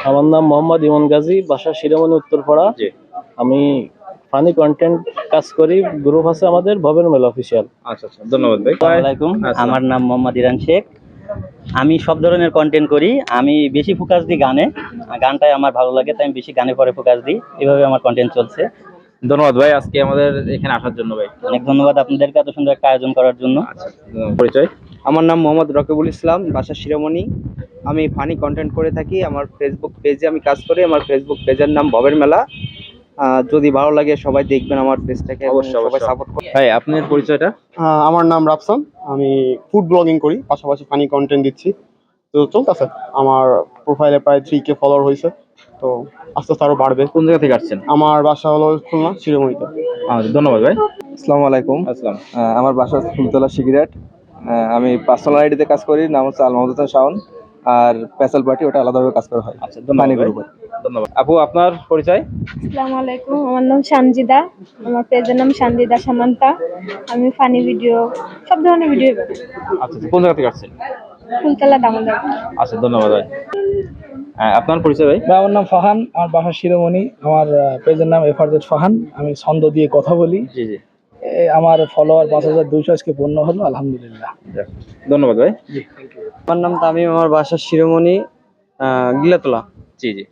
আমার নাম মোহাম্মদ ইমন গাজী, বাসা শিরোমণি উত্তরপাড়া। জি। আমি ফানি কন্টেন্ট কাজ করি, গ্রুপ আছে আমাদের ভবের মেল অফিসিয়াল। আচ্ছা আচ্ছা, ধন্যবাদ ভাই। আসসালামু আলাইকুম, আসসালাম। আমার নাম মোহাম্মদ ইরান শেখ। আমি সব ধরনের কন্টেন্ট করি। আমি বেশি ফোকাস দিই গানে, গানটাই আমার ভালো লাগে, তাই আমি বেশি গানে পরে ফোকাস দিই। এভাবে আমার কন্টেন্ট চলছে। ধন্যবাদ ভাই আজকে আমাদের এখানে আসার জন্য ভাই। অনেক ধন্যবাদ আপনাদেরকে এত সুন্দর একটা আয়োজন করার জন্য। আচ্ছা, পরিচয়। আমার নাম মোহাম্মদ রকিবুল ইসলাম, বাসা শিরোমণি। আমি ফানি কন্টেন্ট করে থাকি। আমার ফেসবুক পেজে আমি কাজ করি। আমার ফেসবুক পেজের নাম ভবের মেলা। যদি ভালো লাগে সবাই দেখবেন আমার পেজটাকে, অবশ্যই, সবাই অবশ্যই। সাপোর্ট করবেন। ভাই আপনার পরিচয়টা? আমার নাম রাফসান, আমি ফুড ব্লগিং করি, পাশাপাশি ফানি কন্টেন্ট দিচ্ছি। তো চলতেছে, আমার প্রোফাইলে প্রায় 3K ফলোয়ার হয়েছে, তো আস্তে আস্তে আরো বাড়বে। কোন জায়গা থেকে আসছেন? আমার বাসা হলো খুলনা শিরোমণিতে। ধন্যবাদ ভাই। আসসালামু আলাইকুম। আসসালাম। আমার বাসা ফুলতলা সিগারেট। আমি পার্সোনাল আইডিতে কাজ করি, নাম হচ্ছে আল মাহমুদ হাসান শাওন। আর পেসাল পার্টি ওটা আলাদাভাবে কাজ করা হয়। আচ্ছা, ধন্যবাদ ফানি ভাই। গ্রুপে। ধন্যবাদ। আপু আপনার পরিচয়? আসসালামু আলাইকুম, আমার নাম সানজিদা। আমার পেজের নাম সানজিদা সামান্তা। আমি ফানি ভিডিও, সব ধরনের ভিডিও বানাই। আচ্ছা, কোন জায়গা থেকে আসছেন? ফুলতলা দামোদর। আচ্ছা, ধন্যবাদ ভাই। আপনার পরিচয় ভাই? আমার নাম ফাহান, আমার বাসা শিরোমণি। আমার পেজের নাম এফআরজেড ফাহান। আমি ছন্দ দিয়ে কথা বলি। জি জি। আমার ফলোয়ার 5200 আজকে পূর্ণ হলো, আলহামদুলিল্লাহ। যাক, ধন্যবাদ ভাই। আমার নাম তামিম, আমার বাসা শিরোমণি, গিলাতলা। জি জি।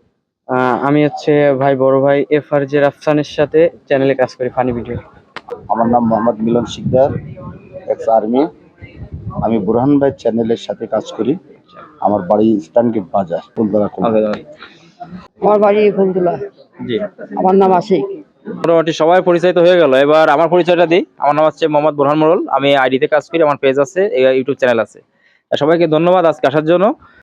আমি হচ্ছে ভাই বড় ভাই এফআরজে রাফসানের সাথে চ্যানেলে কাজ করি, ফানি ভিডিও। আমার নাম মোহাম্মদ মিলন শিকদার, এক্স আর্মি। আমি বুরহান ভাই চ্যানেলের সাথে কাজ করি। আমার বাড়ি ইস্টার্ন গেট বাজার, ফুলতলা। আমার বাড়ি ফুলতলা। জি। আমার নাম আশিক। মোটামুটি সবাই পরিচয় তো হয়ে গেল, এবার আমার পরিচয়টা দিই। আমার নাম হচ্ছে মোহাম্মদ বুরহান মোড়ল। আমি আইডিতে কাজ করি, আমার পেজ আছে, ইউটিউব চ্যানেল আছে। সবাইকে ধন্যবাদ আজকে আসার জন্য।